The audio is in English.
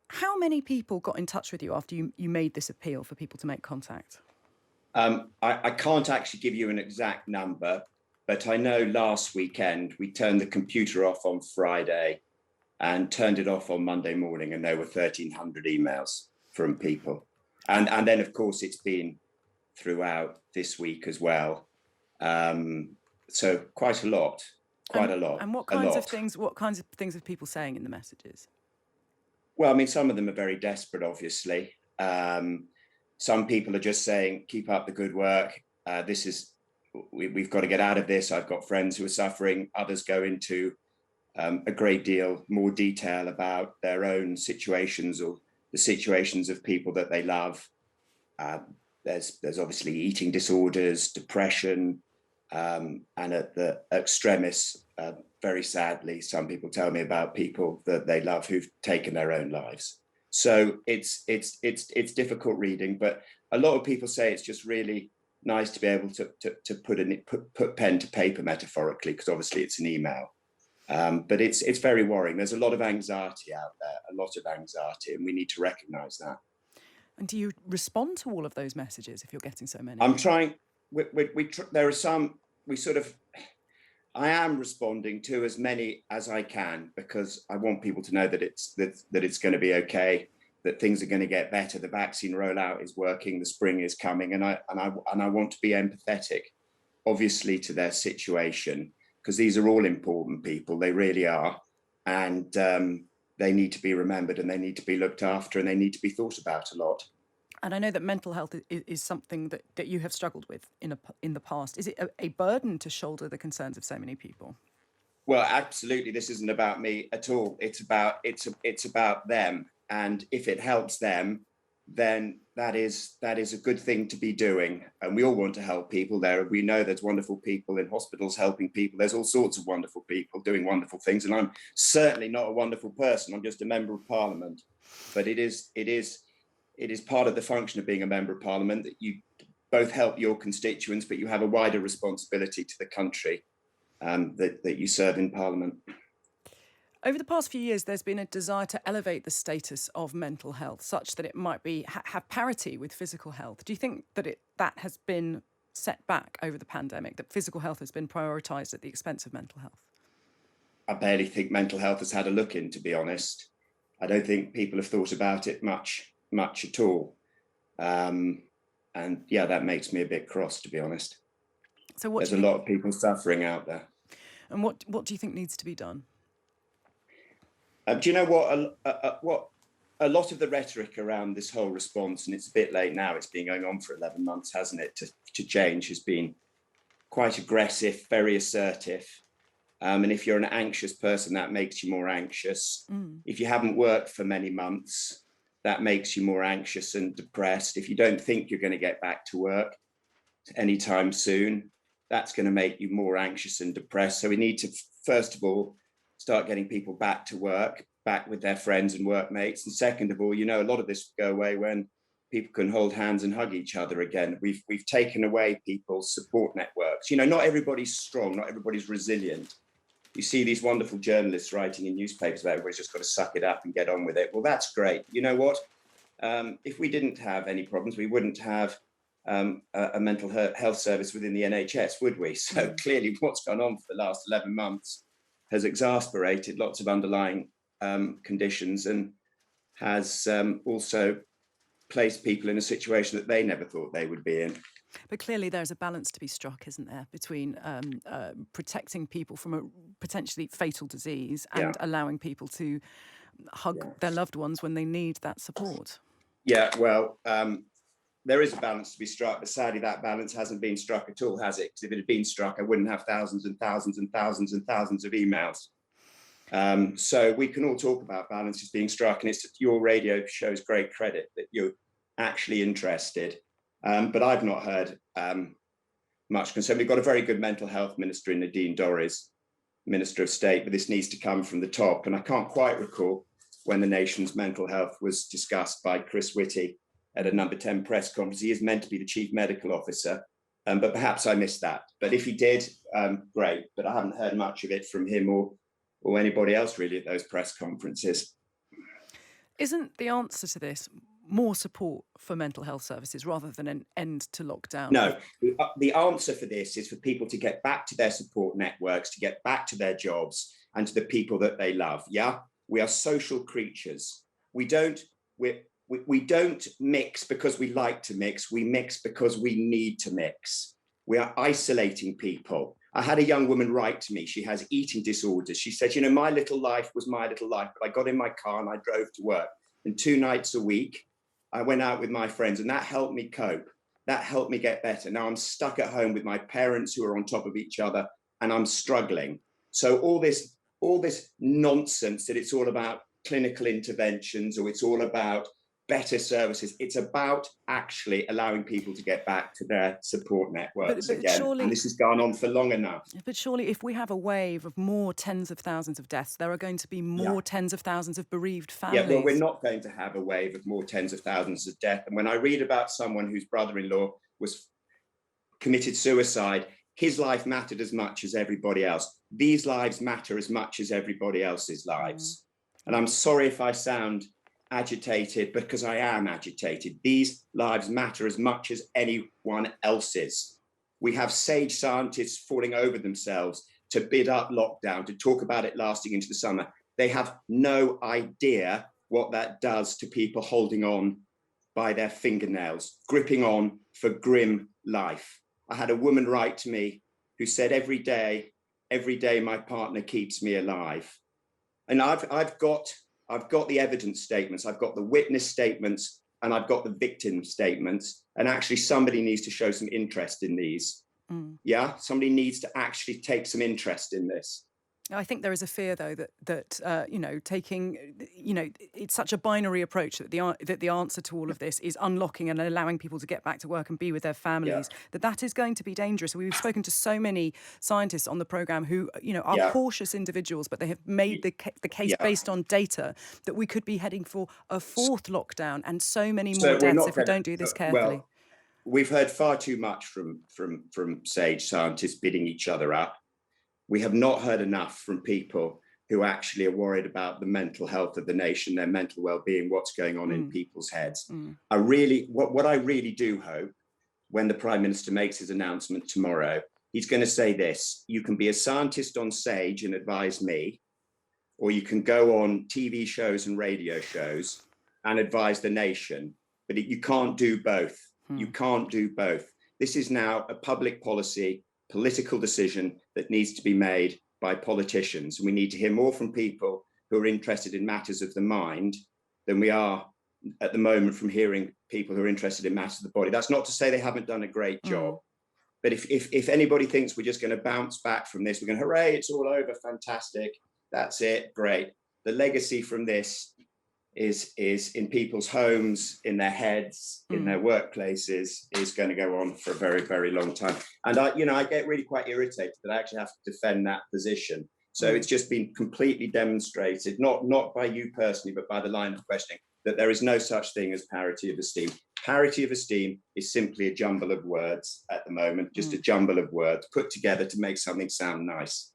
How many people got in touch with you after you made this appeal for people to make contact? I can't actually give you an exact number, but I know last weekend we turned the computer off on Friday and turned it off on Monday morning, and there were 1,300 emails from people. And then, of course, it's been throughout this week as well. So quite a lot, quite a lot, And a lot. what kinds of things are people saying in the messages? Well, I mean, some of them are very desperate, obviously. Some people are just saying, keep up the good work. We've got to get out of this. I've got friends who are suffering. Others go into a great deal more detail about their own situations or the situations of people that they love. There's obviously eating disorders, depression, and at the extremis, very sadly, some people tell me about people that they love who've taken their own lives. So it's difficult reading, but a lot of people say it's just really nice to be able to put pen to paper metaphorically, because obviously it's an email. But it's very worrying. There's a lot of anxiety out there, a lot of anxiety, and we need to recognise that. And do you respond to all of those messages if you're getting so many? I'm trying. There are some. We sort of. I am responding to as many as I can, because I want people to know that it's going to be okay, that things are going to get better. The vaccine rollout is working. The spring is coming, and I want to be empathetic, obviously, to their situation, because these are all important people. They really are, and they need to be remembered, and they need to be looked after, and they need to be thought about a lot. And I know that mental health is something that you have struggled with in the past. Is it a burden to shoulder the concerns of so many people? Well, absolutely. This isn't about me at all. It's about them. And if it helps them, then that is a good thing to be doing. And we all want to help people. We know there's wonderful people in hospitals helping people. There's all sorts of wonderful people doing wonderful things. And I'm certainly not a wonderful person. I'm just a member of Parliament. But it is part of the function of being a member of Parliament that you both help your constituents, but you have a wider responsibility to the country that you serve in Parliament. Over the past few years, there's been a desire to elevate the status of mental health such that it might have parity with physical health. Do you think that that has been set back over the pandemic, that physical health has been prioritised at the expense of mental health? I barely think mental health has had a look in, to be honest. I don't think people have thought about it much at all. And yeah, that makes me a bit cross, to be honest. So there's a lot of people suffering out there. And what do you think needs to be done? Do you know what a lot of the rhetoric around this whole response, and it's a bit late now, it's been going on for 11 months, hasn't it, to change, has been quite aggressive, very assertive. And if you're an anxious person, that makes you more anxious. If you haven't worked for many months, that makes you more anxious and depressed. If you don't think you're going to get back to work anytime soon, that's going to make you more anxious and depressed. So we need to, first of all, start getting people back to work, back with their friends and workmates. And second of all, a lot of this will go away when people can hold hands and hug each other again. We've taken away people's support networks. Not everybody's strong, not everybody's resilient. You see these wonderful journalists writing in newspapers about everybody's just got to suck it up and get on with it. Well, that's great. You know what? If we didn't have any problems, we wouldn't have a mental health service within the NHS, would we? So clearly what's gone on for the last 11 months has exasperated lots of underlying conditions and has also placed people in a situation that they never thought they would be in. But clearly there's a balance to be struck, isn't there, between protecting people from a potentially fatal disease and allowing people to hug their loved ones when they need that support. Yeah, well, there is a balance to be struck, but sadly that balance hasn't been struck at all, has it? Because if it had been struck, I wouldn't have thousands and thousands and thousands and thousands of emails. So we can all talk about balances being struck, and your radio shows great credit that you're actually interested. But I've not heard much concern. We've got a very good mental health minister in Nadine Dorries, Minister of State, but this needs to come from the top. And I can't quite recall when the nation's mental health was discussed by Chris Whitty at a Number 10 press conference. He is meant to be the chief medical officer, but perhaps I missed that. But if he did, great. But I haven't heard much of it from him or anybody else really at those press conferences. Isn't the answer to this more support for mental health services rather than an end to lockdown? No, the answer for this is for people to get back to their support networks, to get back to their jobs and to the people that they love. Yeah, we are social creatures. We don't mix because we like to mix. We mix because we need to mix. We are isolating people. I had a young woman write to me. She has eating disorders. She said, you know, my little life was my little life, but I got in my car and I drove to work. And 2 nights a week, I went out with my friends, and that helped me cope. That helped me get better. Now I'm stuck at home with my parents who are on top of each other, and I'm struggling. So all this nonsense that it's all about clinical interventions or it's all about better services, it's about actually allowing people to get back to their support networks again. Surely, and this has gone on for long enough. But surely if we have a wave of more tens of thousands of deaths, there are going to be more tens of thousands of bereaved families. Yeah, well, we're not going to have a wave of more tens of thousands of deaths. And when I read about someone whose brother-in-law was committed suicide, his life mattered as much as everybody else. These lives matter as much as everybody else's lives. And I'm sorry if I sound agitated, because I am agitated. These lives matter as much as anyone else's. We have sage scientists falling over themselves to bid up lockdown, to talk about it lasting into the summer. They have no idea what that does to people holding on by their fingernails, gripping on for grim life. I had a woman write to me who said, every day my partner keeps me alive. And I've got the evidence statements, I've got the witness statements, and I've got the victim statements. And actually somebody needs to show some interest in these. Yeah, somebody needs to actually take some interest in this. I think there is a fear, though, that you know, taking, you know, it's such a binary approach that the answer to all of this is unlocking and allowing people to get back to work and be with their families. That is going to be dangerous. We've spoken to so many scientists on the programme who, you know, are cautious individuals, but they have made the case based on data that we could be heading for a fourth lockdown and so many more deaths if we don't do this carefully. Well, we've heard far too much from sage scientists bidding each other up. We have not heard enough from people who actually are worried about the mental health of the nation, their mental well-being, what's going on in people's heads. What I really do hope, when the Prime Minister makes his announcement tomorrow, he's going to say this: you can be a scientist on Sage and advise me, or you can go on TV shows and radio shows and advise the nation, but you can't do both. You can't do both. This is now a public policy, political decision that needs to be made by politicians. And we need to hear more from people who are interested in matters of the mind than we are at the moment from hearing people who are interested in matters of the body. That's not to say they haven't done a great job. But if anybody thinks we're just going to bounce back from this, we're going, hooray, it's all over, fantastic, that's it, great. The legacy from this is in people's homes, in their heads, in their workplaces, is going to go on for a very, very long time. And I get really quite irritated that I actually have to defend that position. So it's just been completely demonstrated, not by you personally, but by the line of questioning, that there is no such thing as parity of esteem. Parity of esteem is simply a jumble of words at the moment, just a jumble of words put together to make something sound nice.